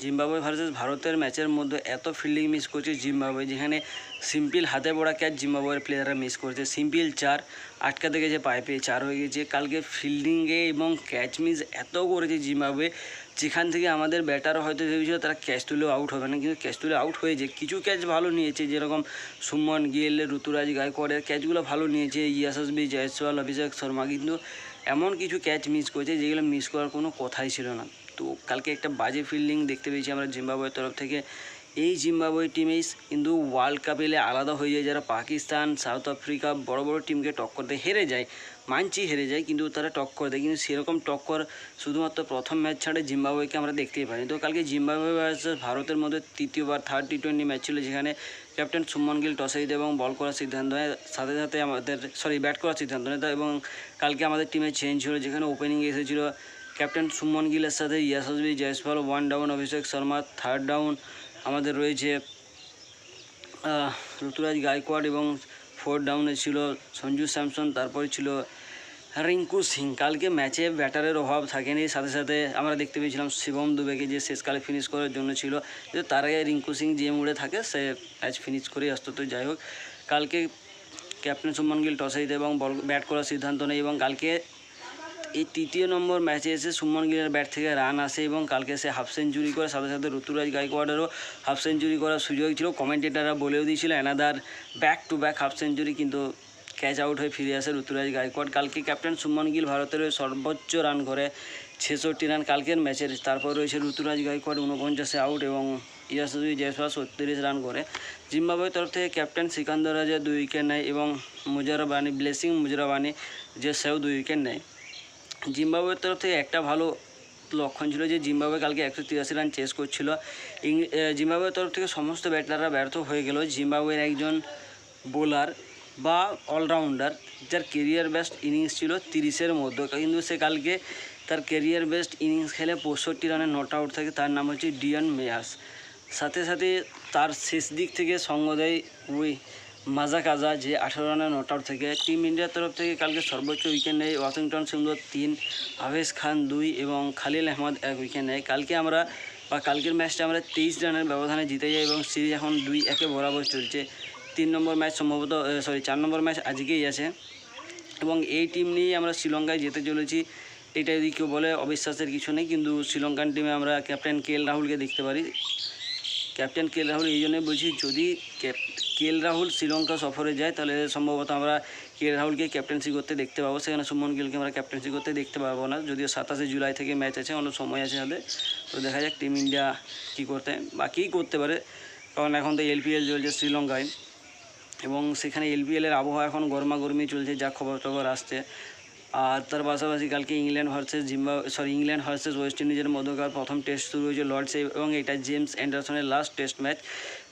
Zimbabwe versus ভারতের ম্যাচের মধ্যে এত ফিল্ডিং মিস করছে জিম্বাবুয়ে, যেখানে সিম্পল হাতে পড়া ক্যাচ জিম্বাবুয়ের প্লেয়াররা মিস করছে। সিম্পল 4 আটকাতে গেছে, পাইপে 4 হয়ে গেছে। কালকে ফিল্ডিংয়ে এবং ক্যাচ মিস এত করেছে জিম্বাবুয়ে, যেখান থেকে আমাদের ব্যাটারও হয়তো ভেবেছিল তারা ক্যাচ তুলেও আউট হবে না, কিন্তু ক্যাচ তুলে আউট হয়েছে। কিছু ক্যাচ ভালো নিয়েছে, যেরকম সুমন গিল, ঋতুরাজ গায়কোয়াড়ের ক্যাচগুলো ভালো নিয়েছে, ইয়াশাসবি জয়সওয়াল, অভিষেক শর্মা, কিন্তু এমন কিছু ক্যাচ মিস করেছে যেগুলো মিস করার কোনো কথাই ছিল না। তো কালকে একটা বাজে ফিল্ডিং দেখতে পেয়েছি আমরা জিম্বাবুয়ের তরফ থেকে। এই জিম্বাবুয়ে টিমেই কিন্তু ওয়ার্ল্ড কাপ এলে আলাদা হয়ে যায়, যারা পাকিস্তান, সাউথ আফ্রিকা বড় বড় টিমকে টক্কর দেয়, হেরে যায়, মানছি হেরে যায়, কিন্তু তারা টক্কর দেয়। কিন্তু সেরকম টক্কর শুধুমাত্র প্রথম ম্যাচ ছাড়ে জিম্বাবুয়েকে আমরা দেখতেই পাইনি। তো কালকে জিম্বাবুয়ে ভার্সেস ভারতের মধ্যে তৃতীয়বার থার্ড টি20 ম্যাচ ছিল, যেখানে ক্যাপ্টেন সুমন গিল টসে জিতে এবং বল করার সিদ্ধান্ত নেয়, সাথে সাথে ব্যাট করার সিদ্ধান্ত নেয়। এবং কালকে আমাদের টিমে চেঞ্জ ছিল, যেখানে ওপেনিংয়ে এসেছিল ক্যাপ্টেন সুমন গিলের সাথে Yashasvi Jaiswal 1 down, Abhishek Sharma 3rd down, আমাদের রয়েছে ঋতুরাজ গায়কোয়াড় এবং 4th ডাউনে ছিল সঞ্জু স্যামসন, তারপরে ছিল রিঙ্কু সিং। কালকে ম্যাচে ব্যাটারের অভাব থাকেনি, সাথে সাথে আমরা দেখতে পেয়েছিলাম শিবম দুবেকে, যে শেষকালে ফিনিশ করার জন্য ছিল, যে তার আগে রিঙ্কু সিং যে মুডে থাকে সে ম্যাচ ফিনিশ করেই আসতো। তো যাই হোক, কালকে ক্যাপ্টেন সুমন গিল টসে জিতে এবং ব্যাট করার সিদ্ধান্ত নেয়, এবং কালকে এই তৃতীয় নম্বর ম্যাচে এসে সুমন গিলের ব্যাট থেকে রান আসে এবং কালকে সে হাফ সেঞ্চুরি করে, সাথে সাথে ঋতুরাজ গায়কোয়াড়েরও হাফ সেঞ্চুরি করার সুযোগ ছিল। কমেন্টেটাররা বলেও দিয়েছিল another back to back half century, কিন্তু ক্যাচ আউট হয়ে ফিরে আসে ঋতুরাজ গায়কোয়াড়। কালকে ক্যাপ্টেন সুমন গিল ভারতের সর্বোচ্চ রান করে 66 রান কালকের ম্যাচের। তারপর রয়েছে ঋতুরাজ গায়কোয়াড় 49-এ আউট এবং ইয়াশাসবি জয়সওয়াল 36 রান করে। জিম্বাবুয়ের তরফ থেকে ক্যাপ্টেন সিকান্দার রাজা 2 উইকেট নেয় এবং ব্লেসিং মুজরাবানি যে সেও 2 উইকেট নেয়। জিম্বাবুয়ের তরফ থেকে একটা ভালো লক্ষণ ছিল যে জিম্বাবুয়ে কালকে 183 রান চেস করছিল। জিম্বাবুয়ের তরফ থেকে সমস্ত ব্যাটাররা ব্যর্থ হয়ে গেল। জিম্বাবুয়ের একজন বোলার বা অলরাউন্ডার যার কেরিয়ার বেস্ট ইনিংস ছিল 30-এর মধ্যে, কিন্তু সে কালকে তার কেরিয়ার বেস্ট ইনিংস খেলে 65 রানে নট আউট থাকে, তার নাম হচ্ছে ডিয়ন মেয়ার্স। সাথে সাথে তার শেষ দিক থেকে সঙ্গ দেয় ওই মাজা কাজা, যে 18 রানে নট আউট থেকে। টিম ইন্ডিয়ার তরফ থেকে কালকে সর্বোচ্চ উইকেট নেয় ওয়াশিংটন সুন্দর 3, আভেশ খান 2 এবং খালিল আহমদ 1 উইকেট নেয়। কালকের ম্যাচটা আমরা 23 রানের ব্যবধানে জিতে যাই এবং সিরিজ এখন 2-1 বরাবর চলছে। 4 নম্বর ম্যাচ আজকেই আছে এবং এই টিম নিয়েই আমরা শ্রীলঙ্কায় যেতে চলেছি। এটা যদি কেউ বলে অবিশ্বাসের কিছু নেই, কিন্তু শ্রীলঙ্কান টিমে আমরা ক্যাপ্টেন KL রাহুলকে দেখতে পারি। ক্যাপ্টেন KL রাহুল এই জন্যই বলছি, যদি KL রাহুল শ্রীলঙ্কা সফরে যায় তাহলে সম্ভবত আমরা KL রাহুলকে ক্যাপ্টেন্সি করতে দেখতে পাবো, সেখানে সুমন গিলকে আমরা ক্যাপ্টেন্সি করতে দেখতে পাবো না। যদিও 27 জুলাই থেকে ম্যাচ আছে, অনেক সময় আছে হাতে। তো দেখা যাক টিম ইন্ডিয়া কী করতে পারে, কারণ এখন তো LPL চলছে শ্রীলঙ্কায় এবং সেখানে LPL-এর আবহাওয়া এখন গরমাগরমি চলছে, যা খবর আসছে। আর তার পাশাপাশি কালকে ইংল্যান্ড ভার্সেস ওয়েস্ট ইন্ডিজের মধ্যকার প্রথম টেস্ট শুরু হয়েছে লর্ডসে, এবং এটা জেমস অ্যান্ডারসনের লাস্ট টেস্ট ম্যাচ।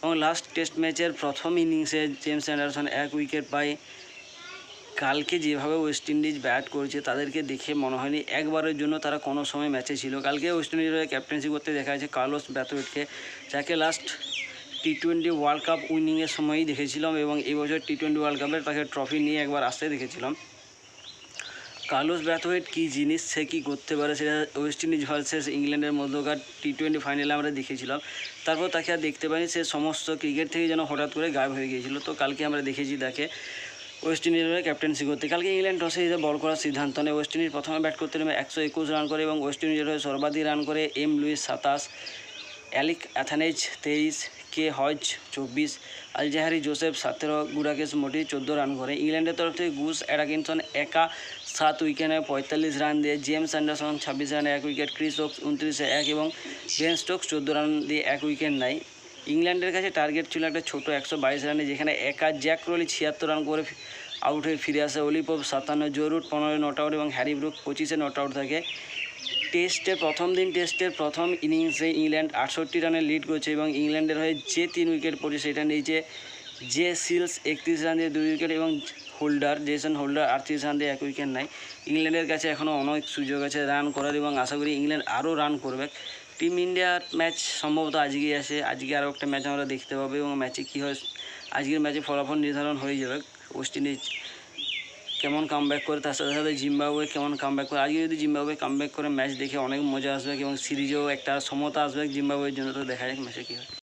এবং লাস্ট টেস্ট ম্যাচের প্রথম ইনিংসে জেমস অ্যান্ডারসন 1 উইকেট পায়। কালকে যেভাবে ওয়েস্ট ইন্ডিজ ব্যাট করেছে তাদেরকে দেখে মনে হয়নি একবারের জন্য তারা কোনো সময় ম্যাচে ছিল। কালকে ওয়েস্ট ইন্ডিজের ক্যাপ্টেন্সি করতে দেখা যাচ্ছে কার্লোস ব্রাথওয়েটকে, যাকে লাস্ট টি20 ওয়ার্ল্ড কাপ উইনিংয়ের সময়ই দেখেছিলাম এবং এই বছর টি20 ওয়ার্ল্ড কাপের তাকে ট্রফি নিয়ে একবার আসতে দেখেছিলাম। কার্লোস ব্রাথওয়েট কী জিনিস, সে কী করতে পারে, সেটা ওয়েস্ট ইন্ডিজ ভার্সেস ইংল্যান্ডের মধ্যকার টি20 ফাইনালে আমরা দেখেছিলাম। তারপর তাকে আর দেখতে পাইনি, সে সমস্ত ক্রিকেট থেকে যেন হঠাৎ করে গায়েব হয়ে গিয়েছিল। তো কালকে আমরা দেখেছি তাকে ওয়েস্ট ইন্ডিজের ক্যাপ্টেন্সি করতে। কালকে ইংল্যান্ড টসে জিতে বল করার সিদ্ধান্ত নেয়। ওয়েস্ট ইন্ডিজ প্রথমে ব্যাট করতে নেমে 121 রান করে এবং ওয়েস্ট ইন্ডিজের হয়ে সর্বাধিক রান করে এম লুইস 27, অ্যালিক অ্যাথানেজ 23, কে হজ 24, আলজাহারি জোসেফ 17, গুডাকেশ মোটি 14 রান করে। ইংল্যান্ডের তরফ থেকে গুস অ্যাটকিনসন একা 7 উইকেটে 45 রান দিয়ে, জেমস অ্যান্ডারসন 26 রানে 1 উইকেট, ক্রিস ওকস 29-এ 1 এবং বেন স্টোকস 14 রান দিয়ে 1 উইকেট নেয়। ইংল্যান্ডের কাছে টার্গেট ছিল একটা ছোট 122 রানে, যেখানে একা জ্যাক ক্রলি 76 রান করে আউট হয়ে ফিরে আসে। অলিপভ 57, জো রুট 15 নট আউট এবং হ্যারি ব্রুক 25-এ নট আউট থাকে। টেস্টের প্রথম ইনিংসে ইংল্যান্ড 68 রানে লিড করছে এবং ইংল্যান্ডের হয়ে যে 3 উইকেট পড়ছে সেটা নিয়েছে জে সিলস 31 রান দিয়ে 2 উইকেট এবং জেসন হোল্ডার 38 রান দিয়ে 1 উইকেট নেয়। ইংল্যান্ডের কাছে এখনও অনেক সুযোগ আছে রান করার এবং আশা করি ইংল্যান্ড আরও রান করবে। টিম ইন্ডিয়ার ম্যাচ সম্ভবত আজকেই আসে, আজকে আরও একটা ম্যাচ আমরা দেখতে পাবো এবং ম্যাচে কী হয়, আজকের ম্যাচে ফলাফল নির্ধারণ হয়ে যাবে। ওয়েস্ট ইন্ডিজ কেমন কামব্যাক করে, তার সাথে সাথে জিম্বাবুয়ে কেমন কামব্যাক করে। আজকে যদি জিম্বাবুয়ে কামব্যাক করে ম্যাচ দেখে অনেক মজা আসবে এবং সিরিজেও একটা সমতা আসবে জিম্বাবুয়ের জন্য। তো দেখা যাক ম্যাচে কী হয়।